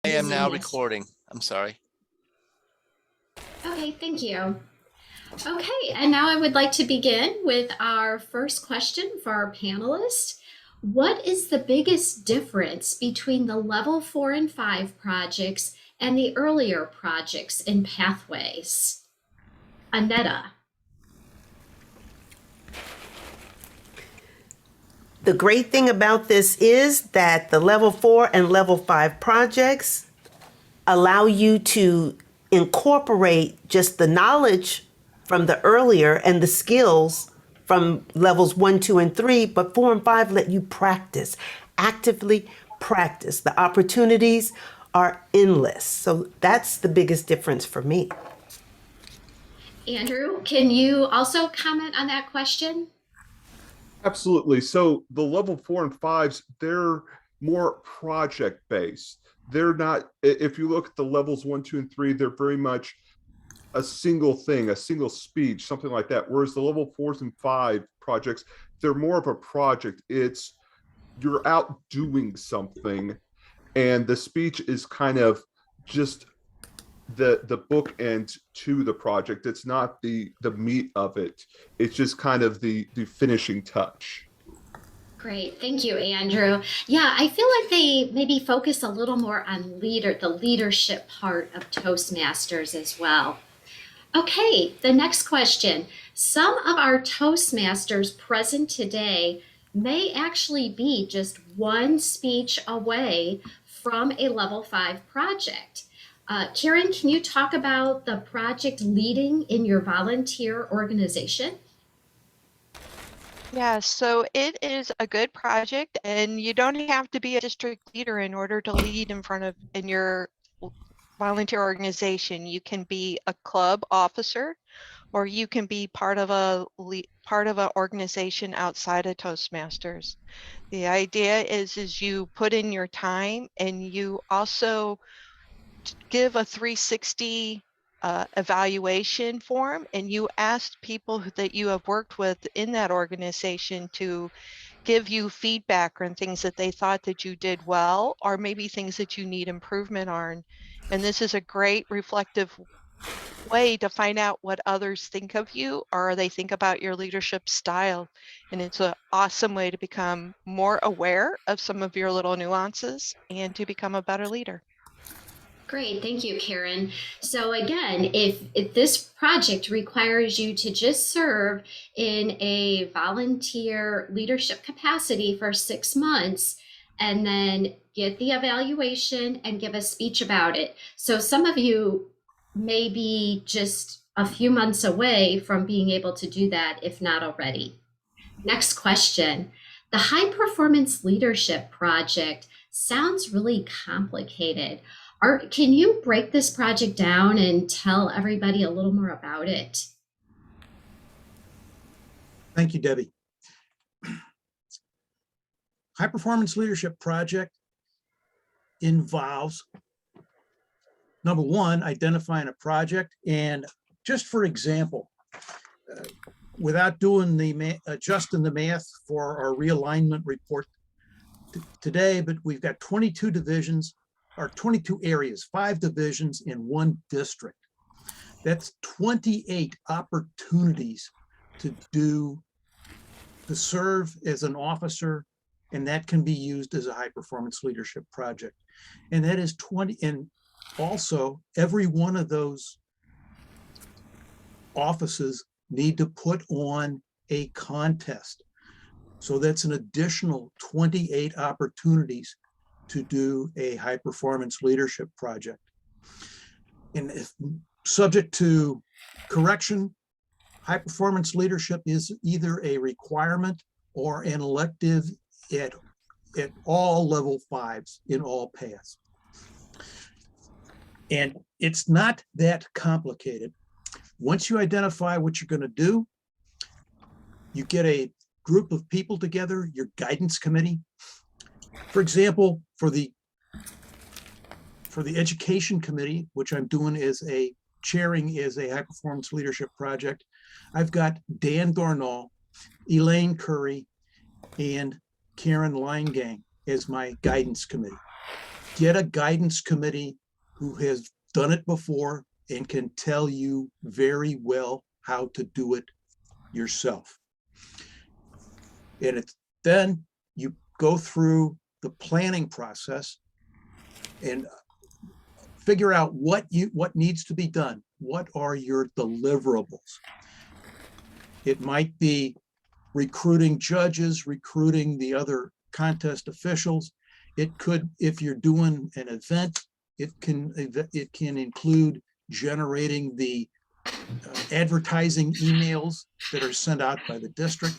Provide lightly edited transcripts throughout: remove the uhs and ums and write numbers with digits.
I am now Yes. recording. I'm sorry. Okay, thank you. Okay, and now I would like to begin with our first question for our panelists. What is the biggest difference between the level 4 and 5 projects and the earlier projects in Pathways? Anetta. The great thing about this is that the level 4 and level 5 projects allow you to incorporate just the knowledge from the earlier and the skills from levels 1, 2, and 3, but 4 and 5 let you practice, actively practice. The opportunities are endless. So that's the biggest difference for me. Andrew, can you also comment on that question? Absolutely. So the level 4 and 5s, they're more project based. They're not, if you look at the levels 1, 2, and 3, they're very much a single thing, a single speech, something like that. Whereas the level 4s and 5 projects, they're more of a project. It's you're out doing something, and the speech is kind of just the bookend to the project. It's not the meat of it. It's just kind of the finishing touch. Great, thank you, Andrew. Yeah, I feel like they maybe focus a little more on the leadership part of Toastmasters as well. Okay, the next question. Some of our Toastmasters present today may actually be just one speech away from a level 5 project. Karen, can you talk about the project leading in your volunteer organization? Yeah, so it is a good project, and you don't have to be a district leader in order to lead in your volunteer organization. You can be a club officer, or you can be part of an organization outside of Toastmasters. The idea is you put in your time, and you also give a 360 evaluation form, and you asked people that you have worked with in that organization to give you feedback on things that they thought that you did well, or maybe things that you need improvement on. And this is a great reflective way to find out what others think of you, or they think about your leadership style. And it's an awesome way to become more aware of some of your little nuances and to become a better leader. Great, thank you, Karen. So again, if this project requires you to just serve in a volunteer leadership capacity for 6 months and then get the evaluation and give a speech about it. So some of you may be just a few months away from being able to do that, if not already. Next question. The High Performance Leadership Project sounds really complicated. Can you break this project down and tell everybody a little more about it? Thank you, Debbie. High Performance Leadership Project involves, number one, identifying a project. And just for example, without doing adjusting the math for our realignment report today, but we've got 22 divisions or 22 areas, 5 divisions in 1 district. That's 28 opportunities to serve as an officer, and that can be used as a high performance leadership project. And that is 20, and also every one of those offices need to put on a contest. So that's an additional 28 opportunities to do a high performance leadership project. And if subject to correction, high performance leadership is either a requirement or an elective at all level 5s in all paths. And it's not that complicated. Once you identify what you're going to do, you get a group of people together, your guidance committee. For example, for the education committee, which I'm doing as a chairing as a high performance leadership project, I've got Dan Dornall, Elaine Curry, and Karen Leingang as my guidance committee. Get a guidance committee who has done it before and can tell you very well how to do it yourself. And then you go through the planning process and figure out what needs to be done. What are your deliverables? It might be recruiting judges, recruiting the other contest officials. It could, if you're doing an event, it can include generating the advertising emails that are sent out by the district.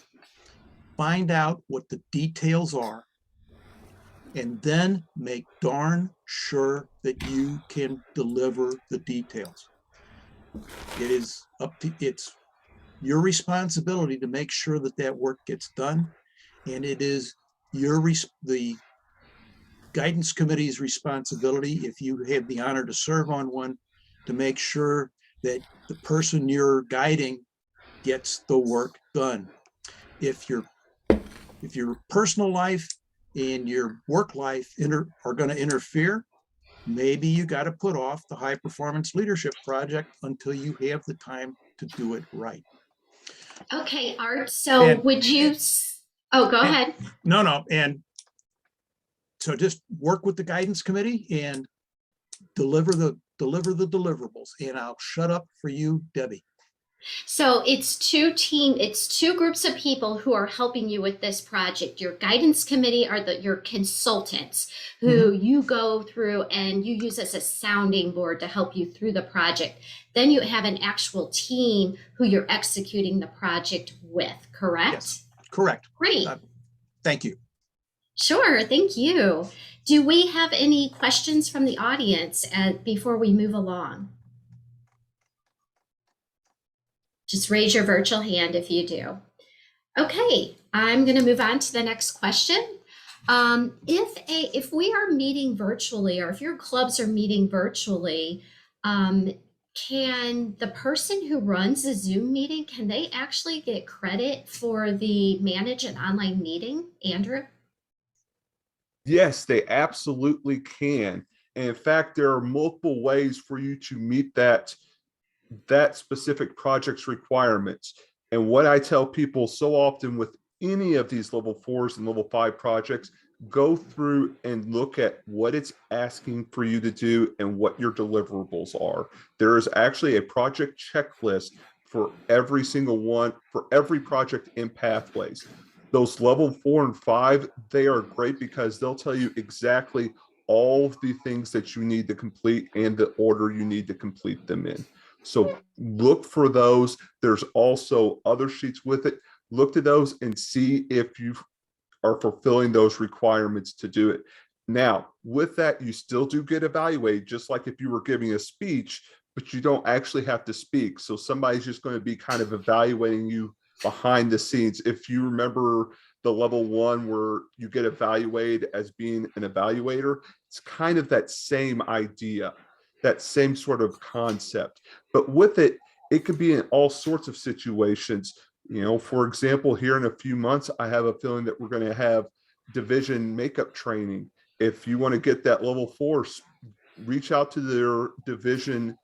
Find out what the details are, and then make darn sure that you can deliver the details. It's your responsibility to make sure that that work gets done, and it is the guidance committee's responsibility, if you have the honor to serve on one, to make sure that the person you're guiding gets the work done. If your personal life and your work life are going to interfere, maybe you got to put off the high performance leadership project until you have the time to do it right. Okay, Art. So would you? Go ahead. No. And so just work with the guidance committee and deliver the deliverables. And I'll shut up for you, Debbie. So it's two groups of people who are helping you with this project. Your guidance committee are your consultants who you go through and you use as a sounding board to help you through the project. Then you have an actual team who you're executing the project with, correct? Yes, correct. Great. Thank you. Sure, thank you. Do we have any questions from the audience before we move along? Just raise your virtual hand if you do. Okay, I'm going to move on to the next question. If we are meeting virtually, or if your clubs are meeting virtually, can the person who runs a Zoom meeting, can they actually get credit for the manage an online meeting, Andrew? Yes, they absolutely can. And in fact, there are multiple ways for you to meet that specific project's requirements. And what I tell people so often with any of these level 4s and level 5 projects, go through and look at what it's asking for you to do and what your deliverables are. There is actually a project checklist for every single one, for every project in Pathways. Those level 4 and 5, they are great because they'll tell you exactly all of the things that you need to complete and the order you need to complete them in. So look for those. There's also other sheets with it. Look to those and see if you are fulfilling those requirements to do it. Now, with that, you still do get evaluated, just like if you were giving a speech, but you don't actually have to speak. So somebody's just going to be kind of evaluating you behind the scenes. If you remember the level 1 where you get evaluated as being an evaluator, it's kind of that same idea, that same sort of concept. But with it, it could be in all sorts of situations. You know, for example, here in a few months, I have a feeling that we're going to have division makeup training. If you want to get that level 4, reach out to their division,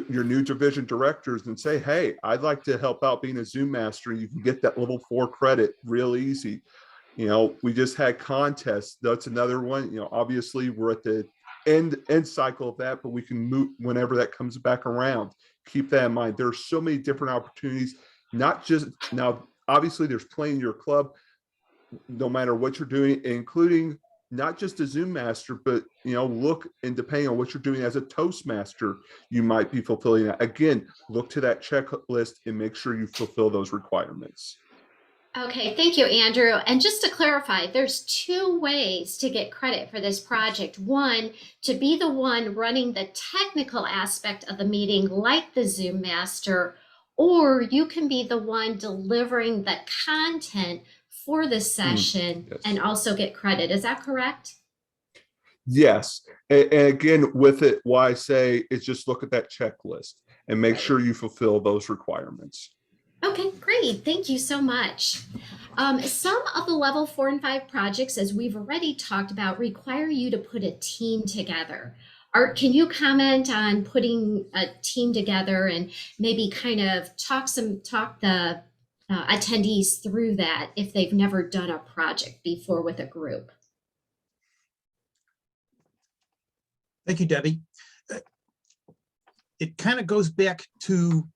your new division directors, and say, hey, I'd like to help out being a Zoom master. You can get that level 4 credit real easy. You know, we just had contests. That's another one. You know, obviously we're at the end cycle of that, but we can move whenever that comes back around. Keep that in mind. There's so many different opportunities, not just now, obviously there's playing your club, no matter what you're doing, including not just a Zoom master, but, you know, look, and depending on what you're doing as a Toastmaster, you might be fulfilling that. Again, look to that checklist and make sure you fulfill those requirements. Okay, thank you, Andrew. And just to clarify, there's 2 ways to get credit for this project. One, to be the one running the technical aspect of the meeting, like the Zoom master, or you can be the one delivering the content for the session Yes. and also get credit. Is that correct? Yes. And again, with it, why I say is just look at that checklist and make Right. sure you fulfill those requirements. Okay, great. Thank you so much. Some of the level 4 and 5 projects, as we've already talked about, require you to put a team together. Art, can you comment on putting a team together and maybe kind of talk the attendees through that if they've never done a project before with a group? Thank you, Debbie. It kind of goes back to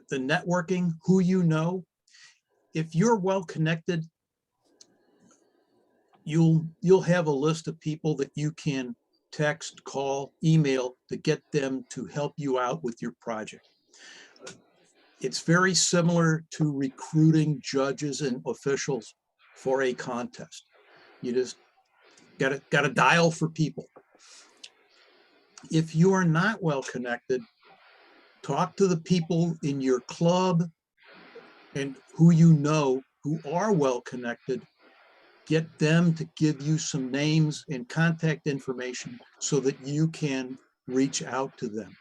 the networking, who you know. If you're well connected, you'll have a list of people that you can text, call, email to get them to help you out with your project. It's very similar to recruiting judges and officials for a contest. You just got to dial for people. If you are not well connected, talk to the people in your club and who you know who are well connected. Get them to give you some names and contact information so that you can reach out to them.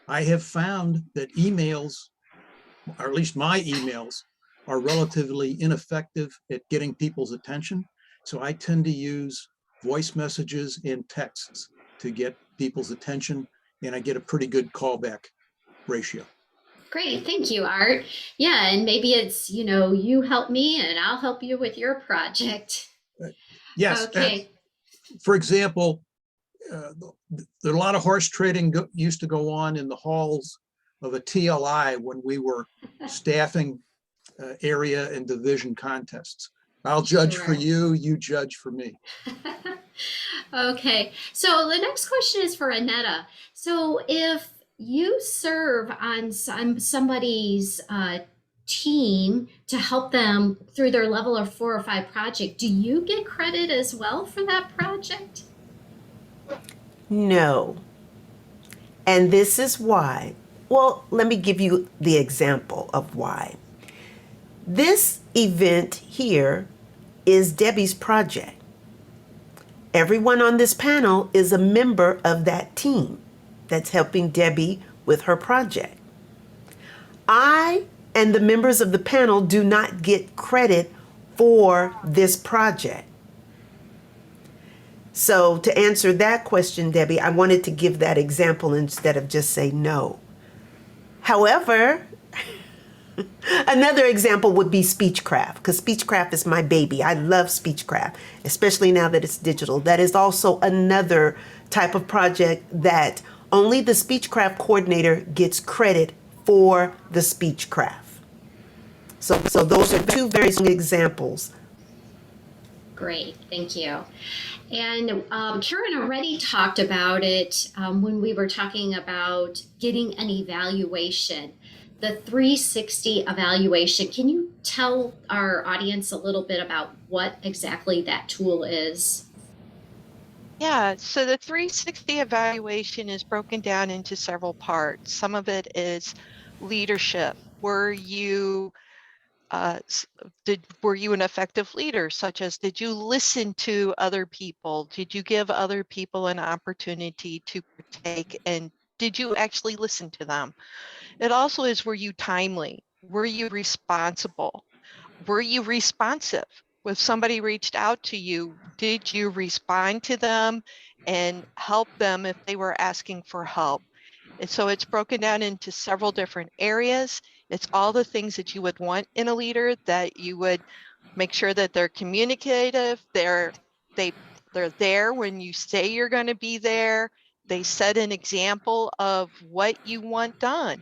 I have found that emails, or at least my emails, are relatively ineffective at getting people's attention. So I tend to use voice messages and texts to get people's attention, and I get a pretty good callback ratio. Great, thank you, Art. Yeah, and maybe it's, you help me and I'll help you with your project. Yes. Okay. For example, there are a lot of horse trading used to go on in the halls of a TLI when we were staffing area and division contests. I'll judge for Sure. you, you judge for me. Okay, so the next question is for Anetta. So if you serve on somebody's team to help them through their level of 4 or 5 project, do you get credit as well for that project? No. And this is why. Well, let me give you the example of why. This event here is Debbie's project. Everyone on this panel is a member of that team that's helping Debbie with her project. I and the members of the panel do not get credit for this project. So to answer that question, Debbie, I wanted to give that example instead of just say no. However, another example would be Speechcraft, because Speechcraft is my baby. I love Speechcraft, especially now that it's digital. That is also another type of project that only the Speechcraft coordinator gets credit for the Speechcraft. So those are two very good examples. Great, thank you. And Karen already talked about it when we were talking about getting an evaluation, the 360 evaluation. Can you tell our audience a little bit about what exactly that tool is? Yeah, so the 360 evaluation is broken down into several parts. Some of it is leadership. Were you an effective leader, such as did you listen to other people? Did you give other people an opportunity to partake, and did you actually listen to them? It also is, were you timely? Were you responsible? Were you responsive? If somebody reached out to you, did you respond to them and help them if they were asking for help? And so it's broken down into several different areas. It's all the things that you would want in a leader, that you would make sure that they're communicative, they're there when you say you're going to be there. They set an example of what you want done.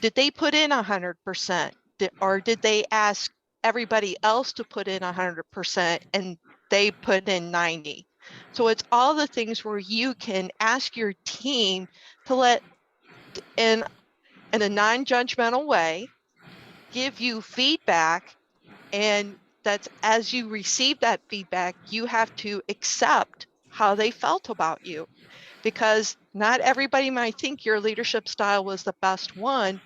Did they put in 100%? Or did they ask everybody else to put in 100% and they put in 90? So it's all the things where you can ask your team to let, in a non-judgmental way, give you feedback, and that's, as you receive that feedback, you have to accept how they felt about you, because not everybody might think your leadership style was the best one.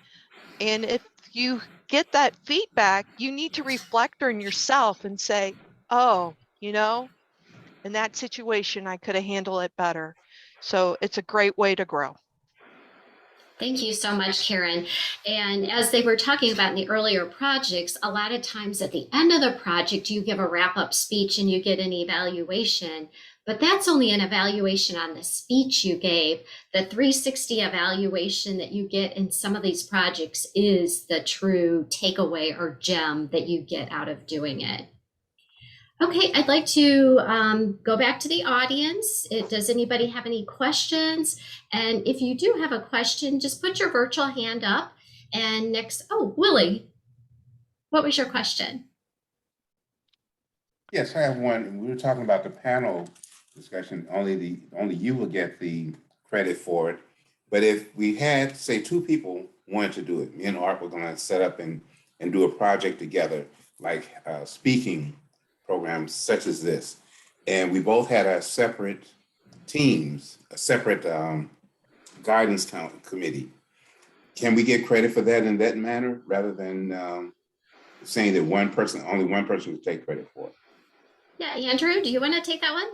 And if you get that feedback, you need to reflect on yourself and say, oh, in that situation, I could have handled it better. So it's a great way to grow. Thank you so much, Karen. And as they were talking about in the earlier projects, a lot of times at the end of the project, you give a wrap up speech and you get an evaluation. But that's only an evaluation on the speech you gave. The 360 evaluation that you get in some of these projects is the true takeaway or gem that you get out of doing it. Okay, I'd like to go back to the audience. Does anybody have any questions? And if you do have a question, just put your virtual hand up. And next, oh, Willie, what was your question? Yes, I have one. We were talking about the panel discussion. Only you will get the credit for it. But if we had, say, two people wanted to do it, me and Art were going to set up and do a project together, like speaking programs such as this, and we both had our separate teams, a separate guidance committee. Can we get credit for that in that manner, rather than saying that only one person can take credit for it? Yeah, Andrew, do you want to take that one?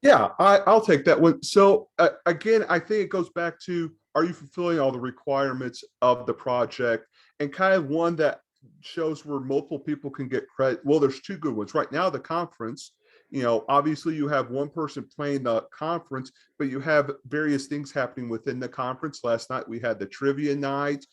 Yeah, I'll take that one. So again, I think it goes back to, are you fulfilling all the requirements of the project? And kind of one that shows where multiple people can get credit. Well, there's two good ones. Right now, the conference, obviously you have one person playing the conference, but you have various things happening within the conference. Last night, we had the trivia night.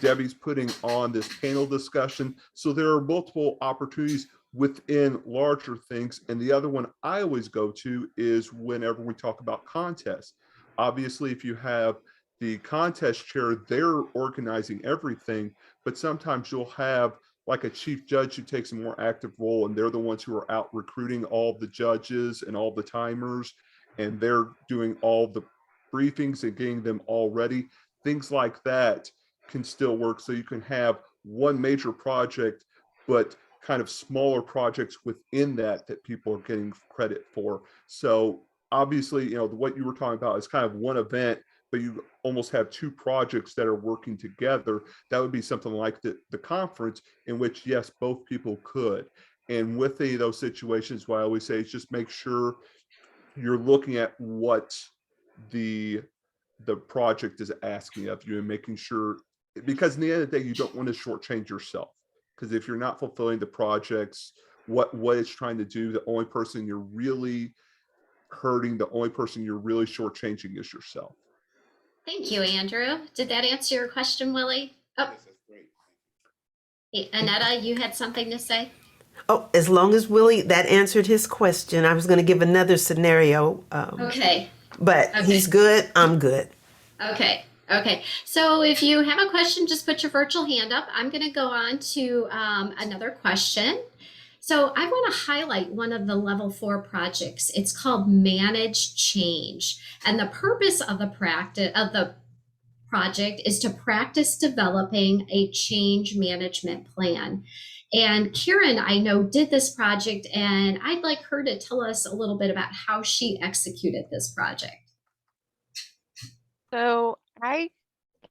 Debbie's putting on this panel discussion. So there are multiple opportunities within larger things. And the other one I always go to is whenever we talk about contests. Obviously, if you have the contest chair, they're organizing everything, but sometimes you'll have like a chief judge who takes a more active role, and they're the ones who are out recruiting all the judges and all the timers, and they're doing all the briefings and getting them all ready. Things like that can still work. So you can have one major project, but kind of smaller projects within that people are getting credit for. So obviously, what you were talking about is kind of one event, but you almost have two projects that are working together. That would be something like the conference, in which, yes, both people could. And with those situations, what I always say is just make sure you're looking at what the project is asking of you, and making sure, because in the end of the day, you don't want to shortchange yourself. Because if you're not fulfilling the projects, what it's trying to do, the only person you're really hurting, the only person you're really shortchanging is yourself. Thank you, Andrew. Did that answer your question, Willie? Oh, Yes, that's great. hey, Annetta, you had something to say? Oh, as long as Willie, that answered his question. I was going to give another scenario, Okay. but Okay. he's good. I'm good. Okay. Okay. So if you have a question, just put your virtual hand up. I'm going to go on to another question. So I want to highlight one of the level 4 projects. It's called Manage Change. And the purpose of the project is to practice developing a change management plan. And Karen, I know, did this project, and I'd like her to tell us a little bit about how she executed this project. So I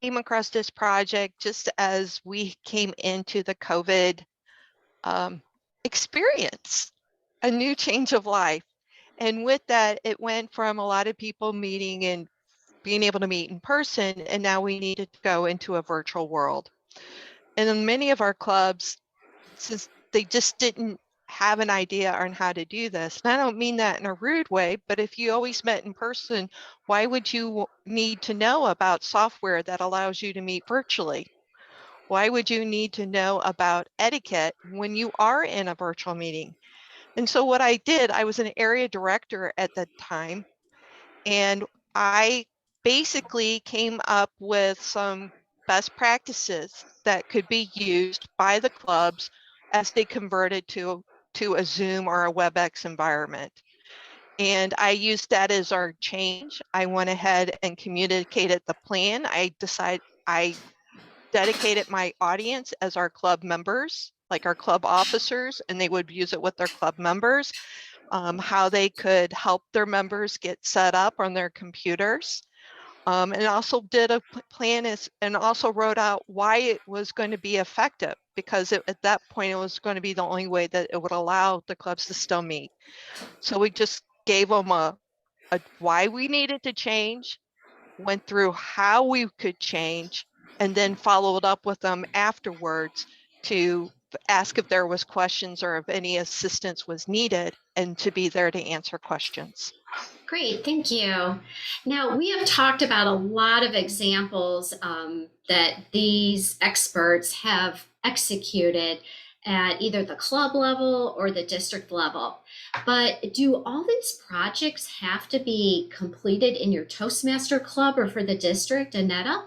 came across this project just as we came into the COVID experience, a new change of life. And with that, it went from a lot of people meeting and being able to meet in person, and now we needed to go into a virtual world. And in many of our clubs, since they just didn't have an idea on how to do this, and I don't mean that in a rude way, but if you always met in person, why would you need to know about software that allows you to meet virtually? Why would you need to know about etiquette when you are in a virtual meeting? And so what I did, I was an area director at the time, and I basically came up with some best practices that could be used by the clubs as they converted to a Zoom or a WebEx environment. And I used that as our change. I went ahead and communicated the plan. I dedicated my audience as our club members, like our club officers, and they would use it with their club members, how they could help their members get set up on their computers. And also did a plan and also wrote out why it was going to be effective, because at that point it was going to be the only way that it would allow the clubs to still meet. So we just gave them a why we needed to change, went through how we could change, and then followed up with them afterwards to ask if there was questions or if any assistance was needed, and to be there to answer questions. Great, thank you. Now, we have talked about a lot of examples that these experts have executed at either the club level or the district level. But do all these projects have to be completed in your Toastmaster club or for the district, Annetta?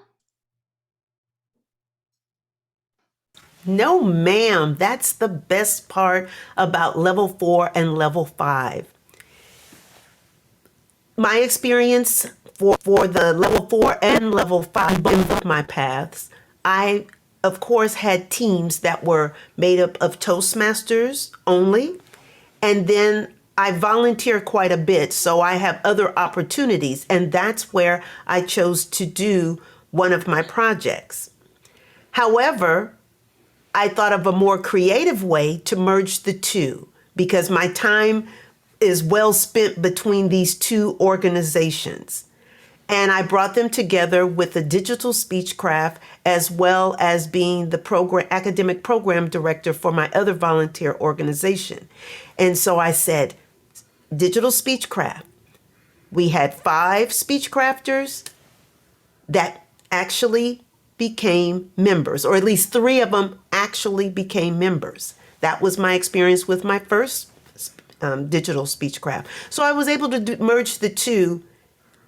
No, ma'am. That's the best part about level 4 and level 5. My experience for the level 4 and level 5, both of my paths, I, of course, had teams that were made up of Toastmasters only. And then I volunteer quite a bit, so I have other opportunities. And that's where I chose to do one of my projects. However, I thought of a more creative way to merge the two because my time is well spent between these two organizations. And I brought them together with the digital speechcraft as well as being the academic program director for my other volunteer organization. And so I said, digital speechcraft. We had 5 speechcrafters that actually became members, or at least 3 of them actually became members. That was my experience with my first digital speechcraft. So I was able to merge the two,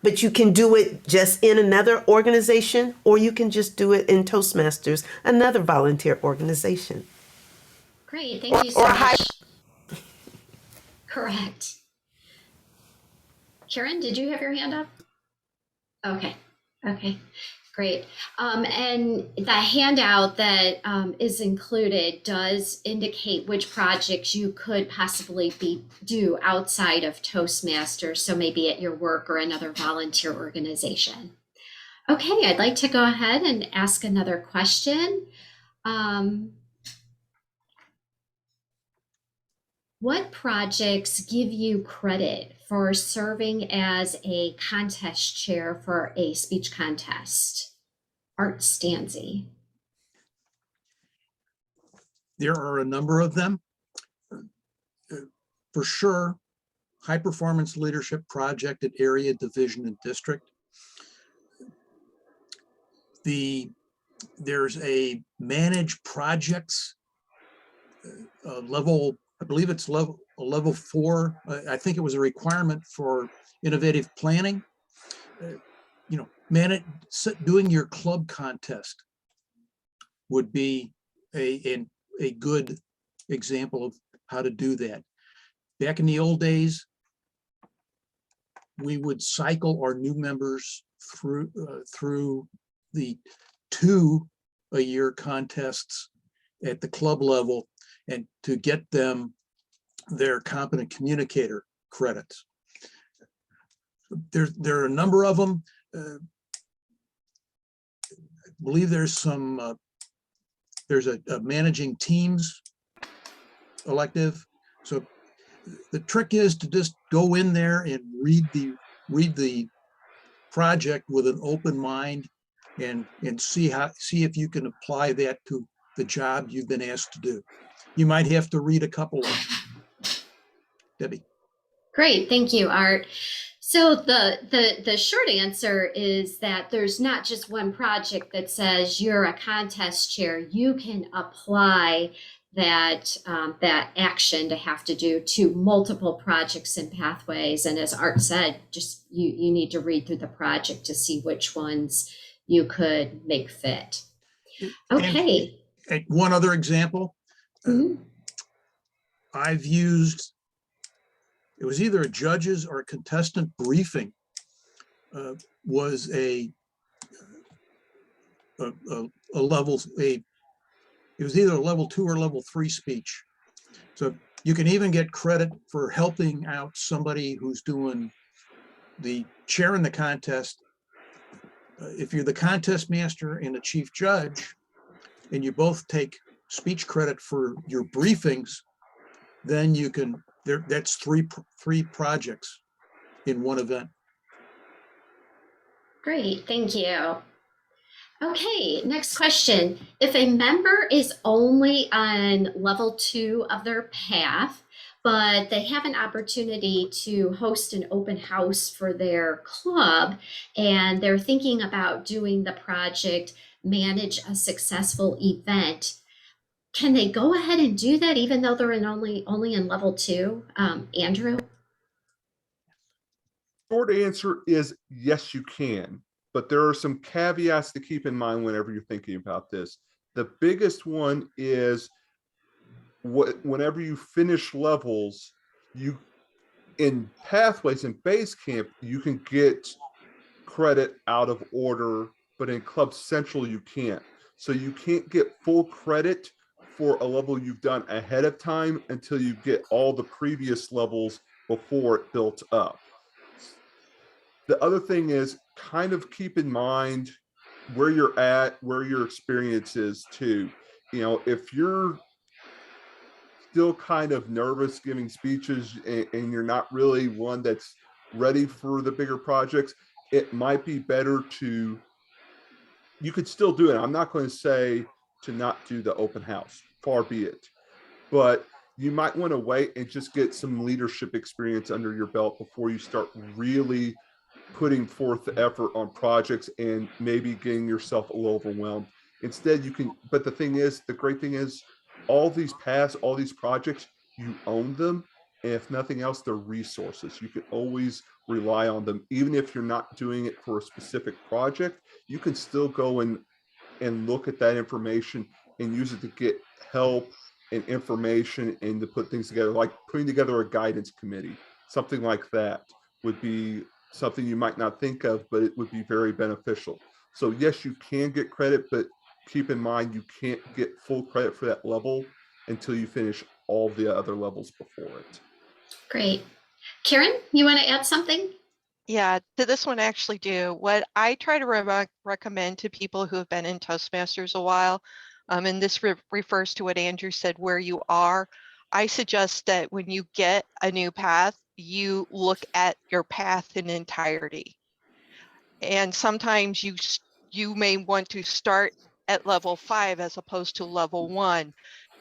but you can do it just in another organization, or you can just do it in Toastmasters, another volunteer organization. Great, thank you so much. Correct. Karen, did you have your hand up? Okay, great. And the handout that is included does indicate which projects you could possibly do outside of Toastmasters, so maybe at your work or another volunteer organization. Okay, I'd like to go ahead and ask another question. What projects give you credit for serving as a contest chair for a speech contest? Art Stanzi. There are a number of them. For sure, high performance leadership project at area, division, and district. There's a manage projects level, I believe it's level 4. I think it was a requirement for innovative planning. Doing your club contest would be a good example of how to do that. Back in the old days, we would cycle our new members through the 2-a-year contests at the club level, and to get them their competent communicator credits. There are a number of them. I believe there's a managing teams elective. So the trick is to just go in there and read the project with an open mind and see if you can apply that to the job you've been asked to do. You might have to read a couple of them. Debbie. Great, thank you, Art. So the short answer is that there's not just one project that says you're a contest chair. You can apply that action to have to do to multiple projects and pathways. And as Art said, just you need to read through the project to see which ones you could make fit. Okay. And one other example, I've used, it was either a judge's or a contestant briefing, was it was either a level 2 or level 3 speech. So you can even get credit for helping out somebody who's doing the chair in the contest. If you're the contest master and the chief judge, and you both take speech credit for your briefings, then you can, that's three projects in one event. Great, thank you. Okay, next question. If a member is only on level 2 of their path, but they have an opportunity to host an open house for their club, and they're thinking about doing the project Manage a Successful Event, can they go ahead and do that even though they're only in level 2? Andrew? Short answer is yes, you can, but there are some caveats to keep in mind whenever you're thinking about this. The biggest one is whenever you finish levels, you in pathways and base camp, you can get credit out of order, but in Club Central, you can't. So you can't get full credit for a level you've done ahead of time until you get all the previous levels before it built up. The other thing is kind of keep in mind where you're at, where your experience is too. You know, if you're still kind of nervous giving speeches and you're not really one that's ready for the bigger projects, it might be better to, you could still do it. I'm not going to say to not do the open house, far be it, but you might want to wait and just get some leadership experience under your belt before you start really putting forth the effort on projects and maybe getting yourself a little overwhelmed. Instead, you can, but the thing is, the great thing is, all these paths, all these projects, you own them. And if nothing else, they're resources. You can always rely on them. Even if you're not doing it for a specific project, you can still go and look at that information and use it to get help and information and to put things together, like putting together a guidance committee, something like that would be something you might not think of, but it would be very beneficial. So yes, you can get credit, but keep in mind you can't get full credit for that level until you finish all the other levels before it. Great. Karen, you want to add something? Yeah, to this one I actually do. What I try to recommend to people who have been in Toastmasters a while, and this refers to what Andrew said, where you are, I suggest that when you get a new path, you look at your path in entirety. And sometimes you may want to start at level 5 as opposed to level 1.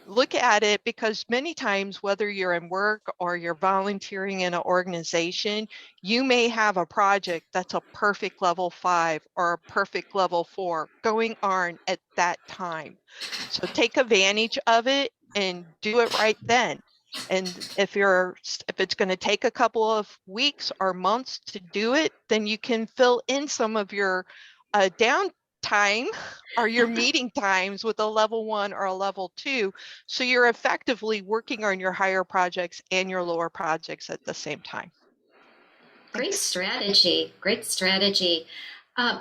Look at it, because many times, whether you're in work or you're volunteering in an organization, you may have a project that's a perfect level 5 or a perfect level 4 going on at that time. So take advantage of it and do it right then. And if it's going to take a couple of weeks or months to do it, then you can fill in some of your downtime or your meeting times with a level 1 or a level 2. So you're effectively working on your higher projects and your lower projects at the same time. Great strategy. Great strategy.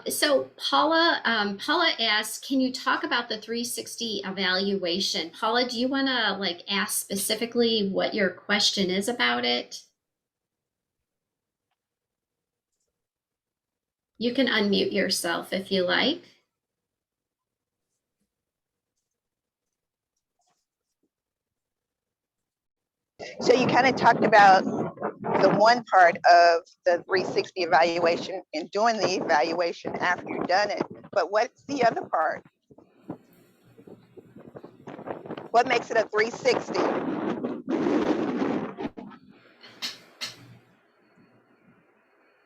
So Paula asked, can you talk about the 360 evaluation? Paula, do you want to ask specifically what your question is about it? You can unmute yourself if you like. So you kind of talked about the one part of the 360 evaluation and doing the evaluation after you've done it, but what's the other part? What makes it a 360?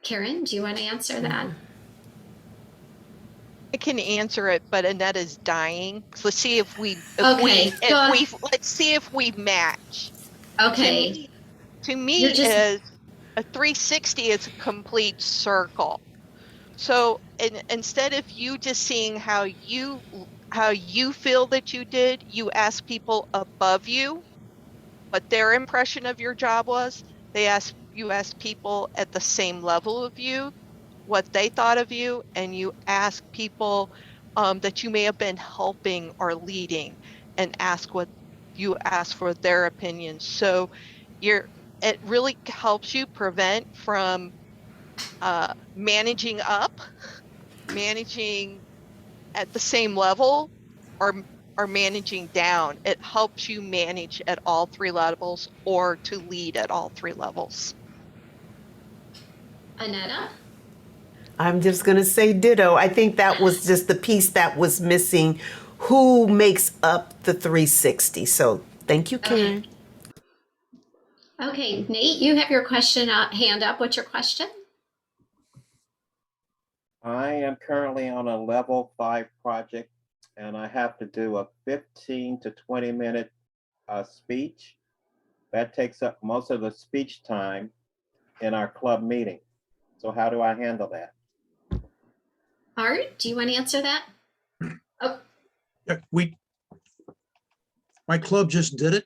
Karen, do you want to answer that? I can answer it, but Annette is dying. So let's see if we let's see if we match. Okay. To me is a 360 is a complete circle. So instead of you just seeing how you feel that you did, you ask people above you what their impression of your job was. You ask people at the same level of you what they thought of you, and you ask people that you may have been helping or leading, and ask for their opinions. So it really helps you prevent from managing up, managing at the same level, or managing down. It helps you manage at all 3 levels or to lead at all 3 levels. Annetta? I'm just going to say ditto. I think that was just the piece that was missing. Who makes up the 360? So thank you, Karen. Okay, Nate, you have your question hand up. What's your question? I am currently on a level 5 project and I have to do a 15 to 20-minute speech. That takes up most of the speech time in our club meeting. So how do I handle that? Art, do you want to answer that? Oh, Yeah, my club just did it.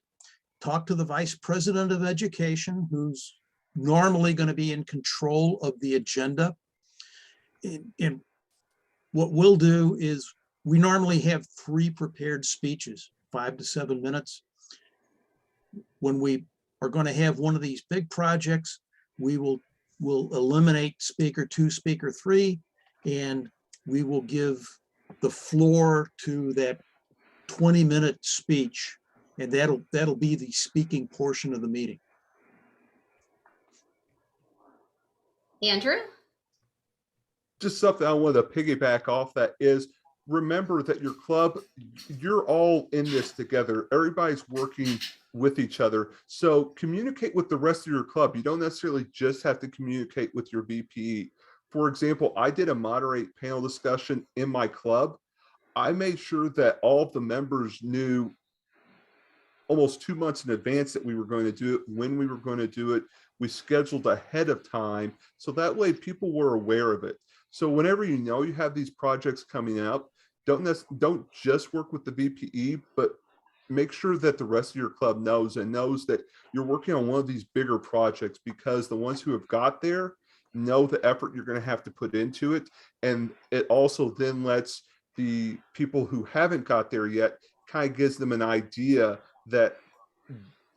Talked to the vice president of education, who's normally going to be in control of the agenda. And what we'll do is we normally have 3 prepared speeches, 5 to 7 minutes. When we are going to have one of these big projects, we'll eliminate speaker 2, speaker 3, and we will give the floor to that 20-minute speech, and that'll be the speaking portion of the meeting. Andrew? Just something I wanted to piggyback off that is, remember that your club, you're all in this together. Everybody's working with each other. So communicate with the rest of your club. You don't necessarily just have to communicate with your VPE. For example, I did a moderate panel discussion in my club. I made sure that all of the members knew almost 2 months in advance that we were going to do it, when we were going to do it. We scheduled ahead of time, so that way people were aware of it. So whenever you know you have these projects coming up, don't just work with the VPE, but make sure that the rest of your club knows that you're working on one of these bigger projects, because the ones who have got there know the effort you're going to have to put into it. And it also then lets the people who haven't got there yet, kind of gives them an idea that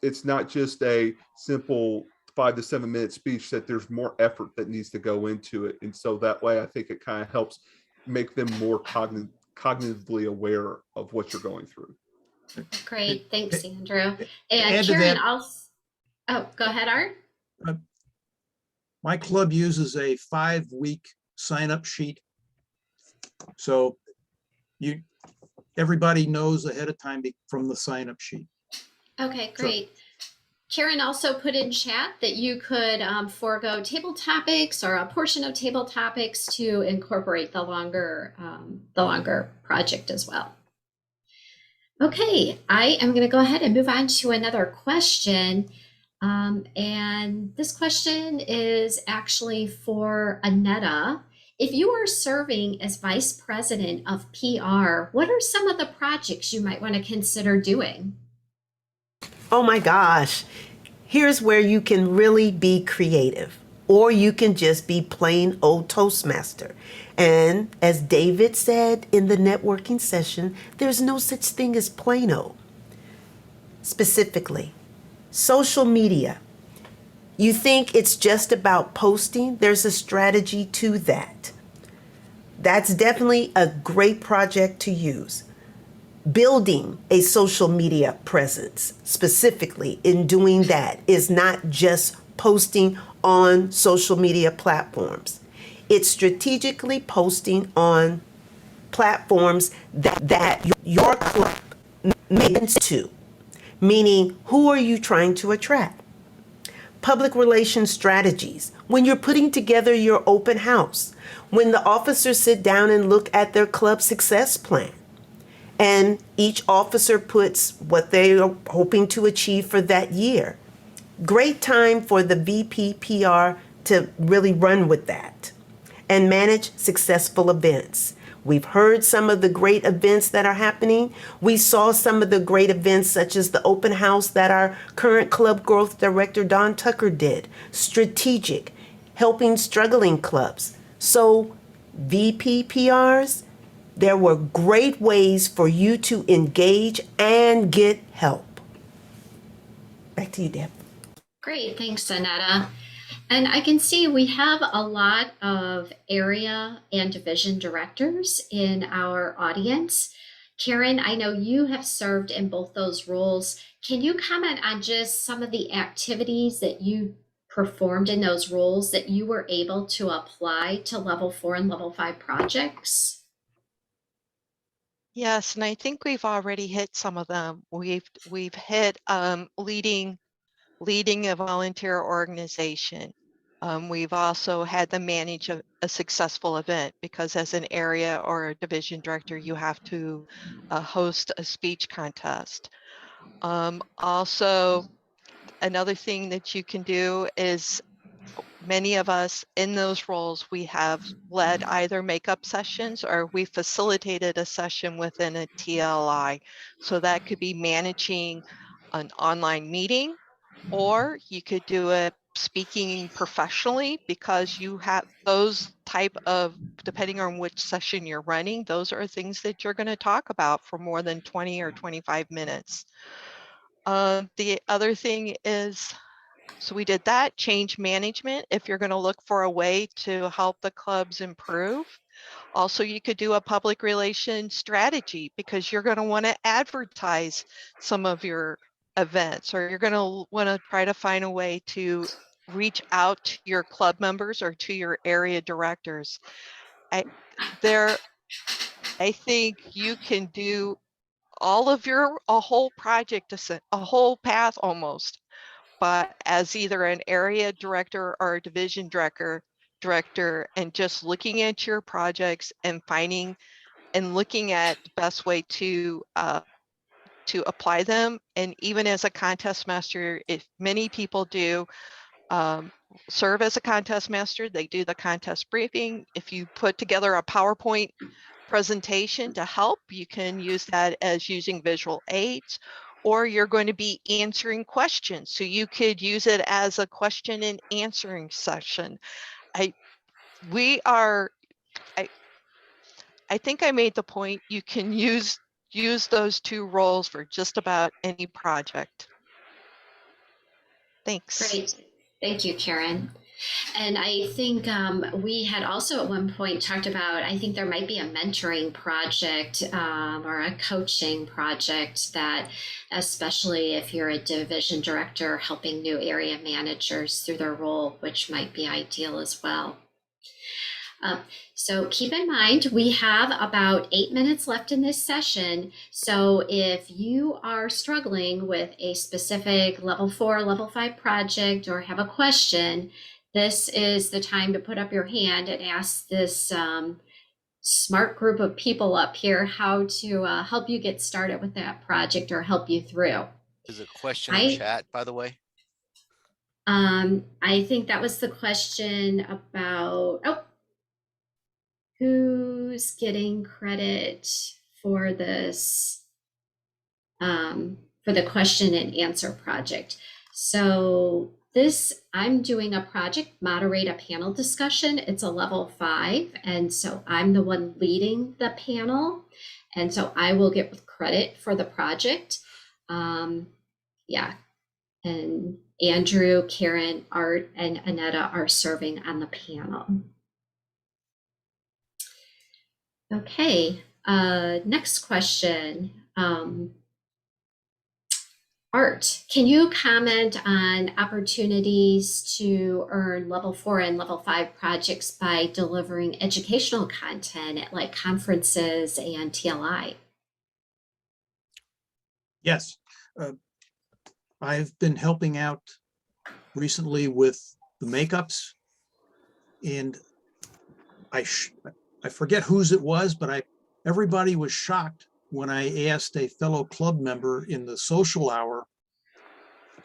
it's not just a simple 5 to 7 minute speech, that there's more effort that needs to go into it. And so that way, I think it kind of helps make them more cognitively aware of what you're going through. Great, thanks, Andrew. And Add to Karen that- also, oh, go ahead, Art. My club uses a 5-week sign-up sheet. So everybody knows ahead of time from the sign-up sheet. Okay, great. Karen also put in chat that you could forego table topics or a portion of table topics to incorporate the longer project as well. Okay, I am going to go ahead and move on to another question. And this question is actually for Anetta. If you are serving as Vice President of PR, what are some of the projects you might want to consider doing? Oh my gosh. Here's where you can really be creative, or you can just be plain old Toastmaster. And as David said in the networking session, there's no such thing as plain old. Specifically, social media. You think it's just about posting? There's a strategy to that. That's definitely a great project to use. Building a social media presence, specifically in doing that, is not just posting on social media platforms. It's strategically posting on platforms that your club makes to. Meaning, who are you trying to attract? Public relations strategies. When you're putting together your open house, when the officers sit down and look at their club success plan, and each officer puts what they are hoping to achieve for that year. Great time for the VP PR to really run with that and manage successful events. We've heard some of the great events that are happening. We saw some of the great events, such as the open house that our current club growth director, Don Tucker, did. Strategic, helping struggling clubs. So VP PRs, there were great ways for you to engage and get help. Back to you, Deb. Great, thanks, Anetta. And I can see we have a lot of area and division directors in our audience. Karen, I know you have served in both those roles. Can you comment on just some of the activities that you performed in those roles that you were able to apply to level 4 and level 5 projects? Yes, and I think we've already hit some of them. We've hit leading a volunteer organization. We've also had them manage a successful event, because as an area or a division director, you have to host a speech contest. Also, another thing that you can do is, many of us in those roles, we have led either makeup sessions or we facilitated a session within a TLI. So that could be managing an online meeting, or you could do it speaking professionally, because you have those type of, depending on which session you're running, those are things that you're going to talk about for more than 20 or 25 minutes. The other thing is, so we did that. Change management, if you're going to look for a way to help the clubs improve. Also, you could do a public relations strategy, because you're going to want to advertise some of your events, or you're going to want to try to find a way to reach out to your club members or to your area directors. I think you can do all of a whole project, a whole path almost, but as either an area director or a division director, and just looking at your projects and finding and looking at the best way to apply them. And even as a contest master, if many people do serve as a contest master, they do the contest briefing. If you put together a PowerPoint presentation to help, you can use that as using visual aids, or you're going to be answering questions. So you could use it as a question and answering session. I think I made the point, you can use those two roles for just about any project. Thanks. Great. Thank you, Karen. And I think we had also at one point talked about, I think there might be a mentoring project or a coaching project that, especially if you're a division director, helping new area managers through their role, which might be ideal as well. So keep in mind, we have about 8 minutes left in this session. So if you are struggling with a specific level 4, level 5 project, or have a question, this is the time to put up your hand and ask this smart group of people up here how to help you get started with that project or help you through. Is a question in chat, by the way? I think that was the question about, who's getting credit for this, for the question and answer project. So I'm doing a project, moderate a panel discussion. It's a level 5. And so I'm the one leading the panel. And so I will get credit for the project. Yeah. And Andrew, Karen, Art, and Annetta are serving on the panel. Okay, next question. Art, can you comment on opportunities to earn level 4 and level 5 projects by delivering educational content at like conferences and TLI? Yes. I've been helping out recently with the makeups, and I forget whose it was, but everybody was shocked when I asked a fellow club member in the social hour,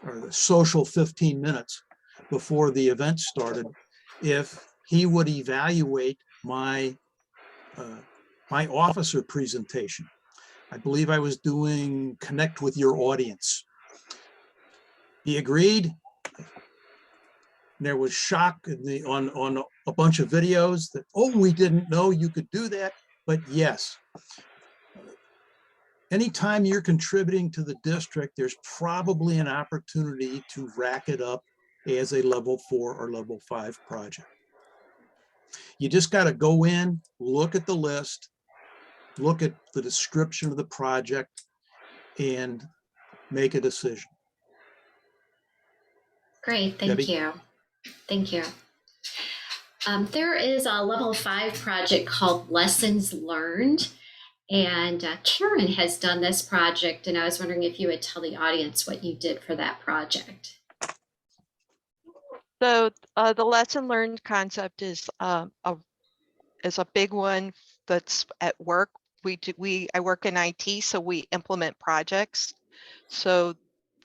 or the social 15 minutes before the event started, if he would evaluate my officer presentation. I believe I was doing Connect with Your Audience. He agreed. There was shock on a bunch of videos that, oh, we didn't know you could do that. But yes, anytime you're contributing to the district, there's probably an opportunity to rack it up as a level 4 or level 5 project. You just got to go in, look at the list, look at the description of the project, and make a decision. Great, thank you. Thank you. There is a level 5 project called Lessons Learned. And Karen has done this project, and I was wondering if you would tell the audience what you did for that project. So the lesson learned concept is a big one that's at work. I work in IT, so we implement projects. So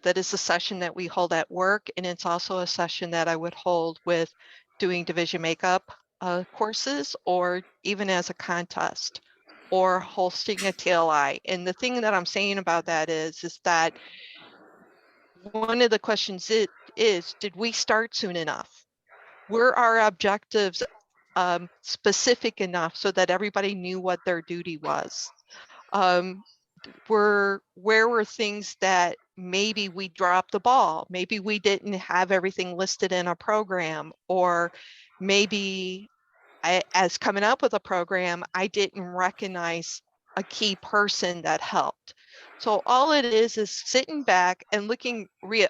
that is a session that we hold at work, and it's also a session that I would hold with doing division makeup courses, or even as a contest, or hosting a TLI. And the thing that I'm saying about that is that one of the questions is, did we start soon enough? Were our objectives specific enough so that everybody knew what their duty was? Where were things that maybe we dropped the ball? Maybe we didn't have everything listed in a program, or maybe as coming up with a program, I didn't recognize a key person that helped. So all it is sitting back and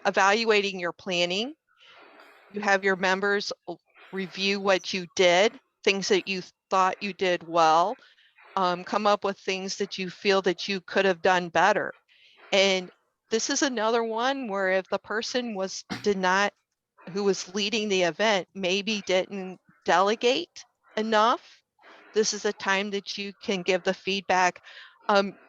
evaluating your planning. You have your members review what you did, things that you thought you did well, come up with things that you feel that you could have done better. And this is another one where if the person who was leading the event maybe didn't delegate enough, this is a time that you can give the feedback.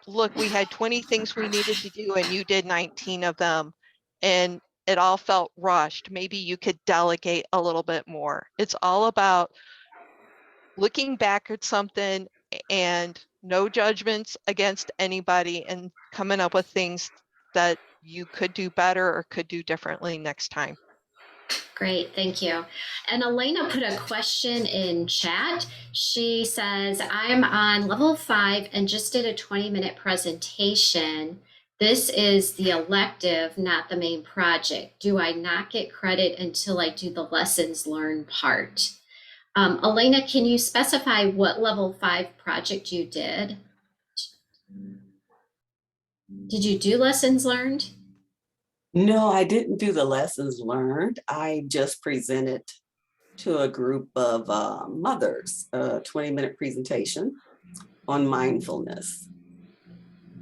Look, we had 20 things we needed to do and you did 19 of them, and it all felt rushed. Maybe you could delegate a little bit more. It's all about looking back at something and no judgments against anybody, and coming up with things that you could do better or could do differently next time. Great, thank you. And Elena put a question in chat. She says, I'm on level 5 and just did a 20-minute presentation. This is the elective, not the main project. Do I not get credit until I do the lessons learned part? Elena, can you specify what level 5 project you did? Did you do lessons learned? No, I didn't do the lessons learned. I just presented to a group of mothers a 20-minute presentation on mindfulness.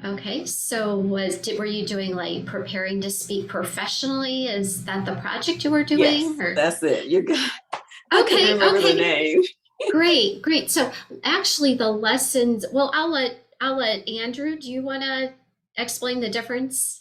Okay, so were you doing like preparing to speak professionally? Is that the project you were doing? Yes, or? That's it. You're good. Okay, remember okay. the name. Great. So actually the lessons, well, I'll let Andrew, do you want to explain the difference?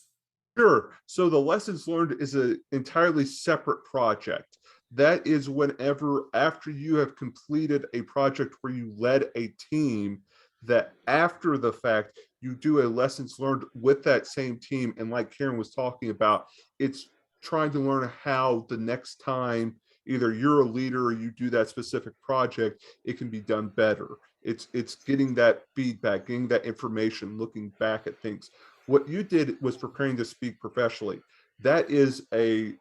Sure. So the lessons learned is an entirely separate project. That is whenever, after you have completed a project where you led a team, that after the fact, you do a lessons learned with that same team. And like Karen was talking about, it's trying to learn how the next time either you're a leader or you do that specific project, it can be done better. It's getting that feedback, getting that information, looking back at things. What you did was preparing to speak professionally. That is a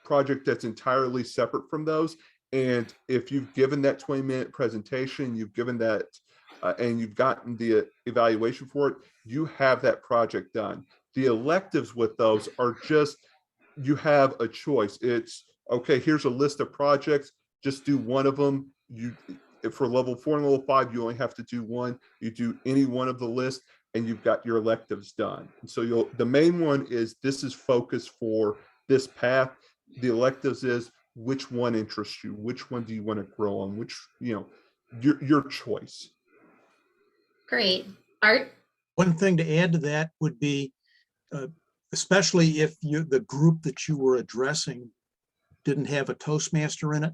project that's entirely separate from those. And if you've given that 20-minute presentation, you've given that, and you've gotten the evaluation for it, you have that project done. The electives with those are just, you have a choice. It's, okay, here's a list of projects, just do one of them. For level 4 and level 5, you only have to do one. You do any one of the list, and you've got your electives done. And so the main one is, this is focused for this path. The electives is, which one interests you? Which one do you want to grow on? Which, your choice. Great. Art? One thing to add to that would be, especially if the group that you were addressing didn't have a Toastmaster in it,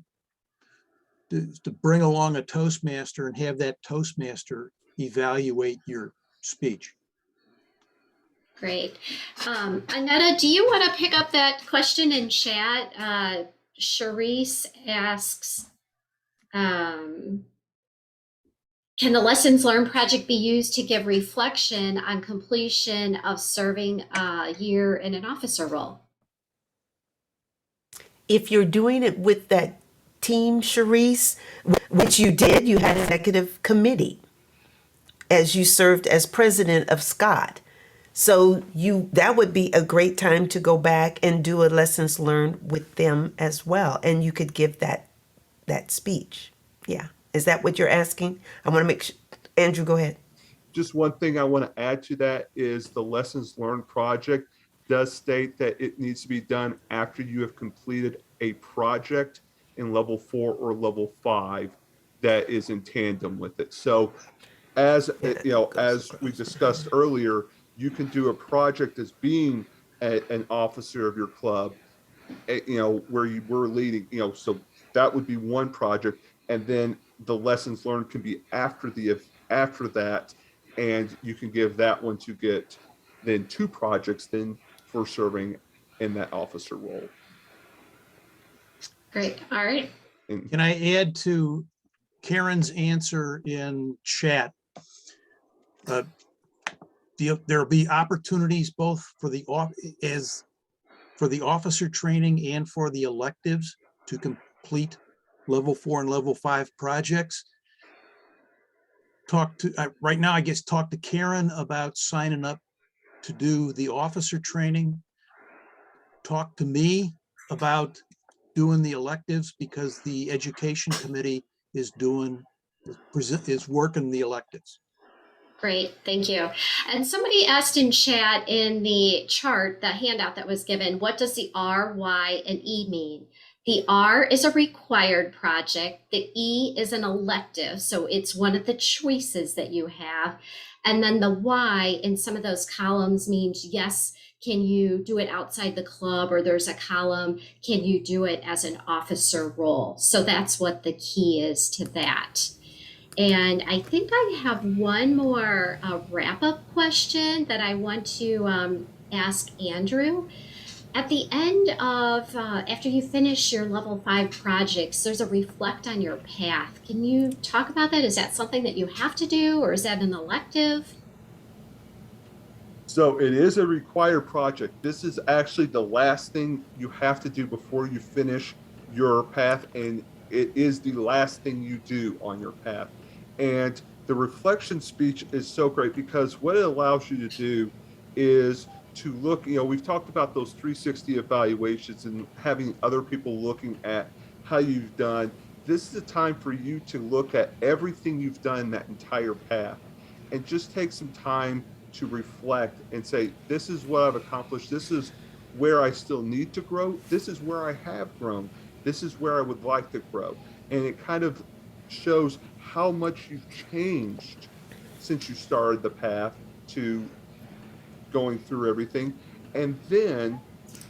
to bring along a Toastmaster and have that Toastmaster evaluate your speech. Great. Annetta, do you want to pick up that question in chat? Charisse asks, can the lessons learned project be used to give reflection on completion of serving a year in an officer role? If you're doing it with that team, Charisse, which you did, you had an executive committee as you served as president of Scott. So that would be a great time to go back and do a lessons learned with them as well. And you could give that speech. Yeah. Is that what you're asking? I want to make sure. Andrew, go ahead. Just one thing I want to add to that is the lessons learned project does state that it needs to be done after you have completed a project in level 4 or level 5 that is in tandem with it. So as as we discussed earlier, you can do a project as being an officer of your club, where you were leading, so that would be one project, and then the lessons learned can be after that, and you can give that one to get then 2 projects then for serving in that officer role. Great. All right. And Can I add to Karen's answer in chat? There'll be opportunities both for the officer training and for the electives to complete level 4 and level 5 projects. Right now, I guess, talk to Karen about signing up to do the officer training. Talk to me about doing the electives, because the education committee is working the electives. Great, thank you. And somebody asked in chat in the chart, the handout that was given, what does the R, Y, and E mean? The R is a required project. The E is an elective, so it's one of the choices that you have. And then the Y in some of those columns means, yes, can you do it outside the club? Or there's a column, can you do it as an officer role? So that's what the key is to that. And I think I have one more wrap-up question that I want to ask Andrew. At the end of, after you finish your level 5 projects, there's a reflect on your path. Can you talk about that? Is that something that you have to do, or is that an elective? so it is a required project. This is actually the last thing you have to do before you finish your path, and it is the last thing you do on your path. And the reflection speech is so great because what it allows you to do is to look, we've talked about those 360 evaluations and having other people looking at how you've done. This is a time for you to look at everything you've done that entire path and just take some time to reflect and say, this is what I've accomplished. This is where I still need to grow. This is where I have grown. This is where I would like to grow. And it kind of shows how much you've changed since you started the path to going through everything. And then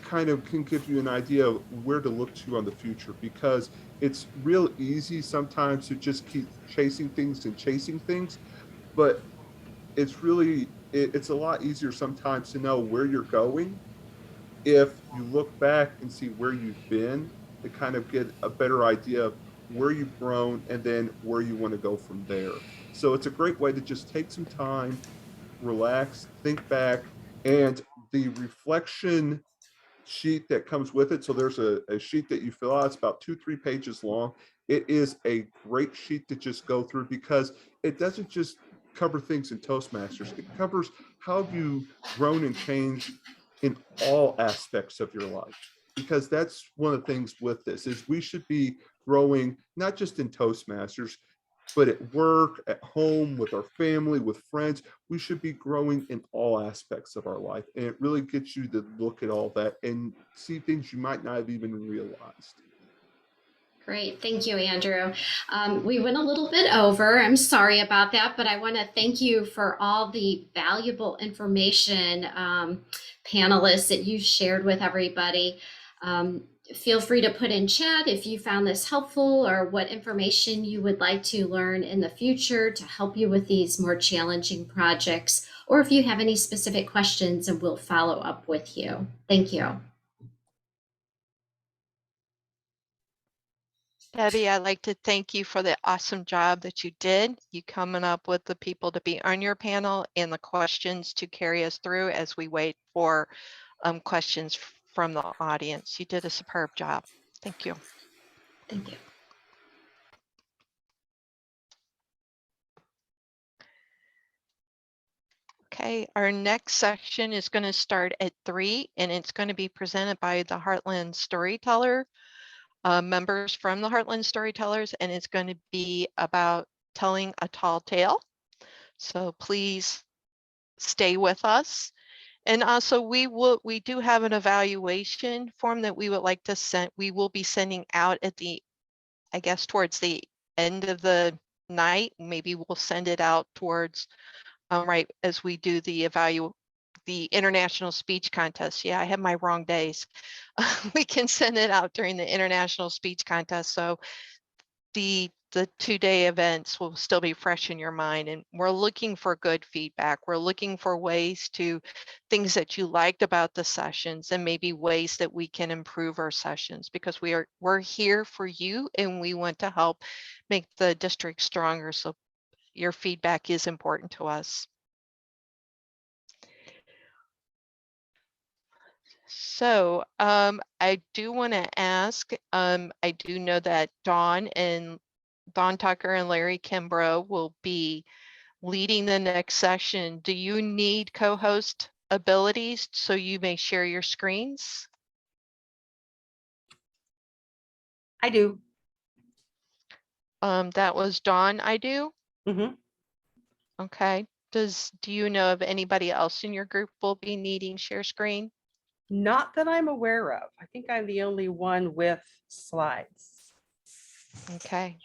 kind of can give you an idea of where to look to on the future, because it's real easy sometimes to just keep chasing things, but it's a lot easier sometimes to know where you're going if you look back and see where you've been, to kind of get a better idea of where you've grown and then where you want to go from there. So it's a great way to just take some time, relax, think back, and the reflection sheet that comes with it. So there's a sheet that you fill out. It's about 2-3 pages long. It is a great sheet to just go through because it doesn't just cover things in Toastmasters. It covers how have you grown and changed in all aspects of your life. Because that's one of the things with this is we should be growing not just in Toastmasters, but at work, at home, with our family, with friends. We should be growing in all aspects of our life. And it really gets you to look at all that and see things you might not have even realized. Great, thank you, Andrew. We went a little bit over. I'm sorry about that, but I want to thank you for all the valuable information, panelists, that you shared with everybody. Feel free to put in chat if you found this helpful or what information you would like to learn in the future to help you with these more challenging projects, or if you have any specific questions, and we'll follow up with you. Thank you. Debbie, I'd like to thank you for the awesome job that you did. You coming up with the people to be on your panel and the questions to carry us through as we wait for questions from the audience. You did a superb job. Thank you. Thank you. Okay. Okay, our next section is going to start at 3, and it's going to be presented by the Heartland Storyteller, members from the Heartland Storytellers, and it's going to be about telling a tall tale. So please stay with us. And also we do have an evaluation form that we would like to send. We will be sending out at the, I guess, towards the end of the night. Maybe we'll send it out towards right as we do the international speech contest. Yeah, I have my wrong days. We can send it out during the international speech contest. So the 2-day events will still be fresh in your mind, and we're looking for good feedback. We're looking for things that you liked about the sessions, and maybe ways that we can improve our sessions, because we're here for you and we want to help make the district stronger. So your feedback is important to us. So I do want to ask, I do know that Dawn Tucker and Larry Kimbrough will be leading the next session. Do you need co-host abilities so you may share your screens? I do. That was Dawn, I do? Mm-hmm. Okay. Do you know of anybody else in your group will be needing share screen? Not that I'm aware of. I think I'm the only one with slides. Okay.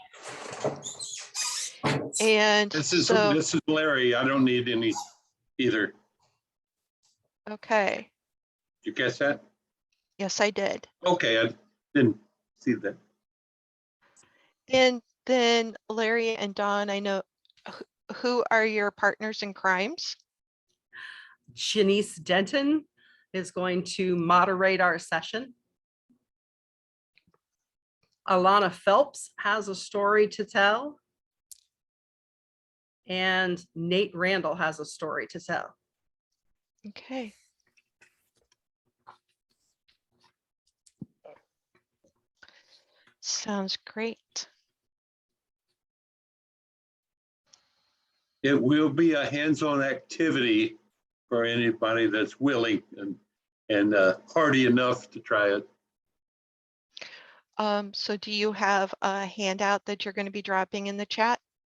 And This is so, Larry. I don't need any either. okay. Did you catch that? Yes, I did. Okay, I didn't see that. And then Larry and Dawn, I know, who are your partners in crimes? Janice Denton is going to moderate our session. Alana Phelps has a story to tell. And Nate Randall has a story to tell. Okay. Sounds great. It will be a hands-on activity for anybody that's willing and hardy enough to try it. So do you have a handout that you're going to be dropping in the chat?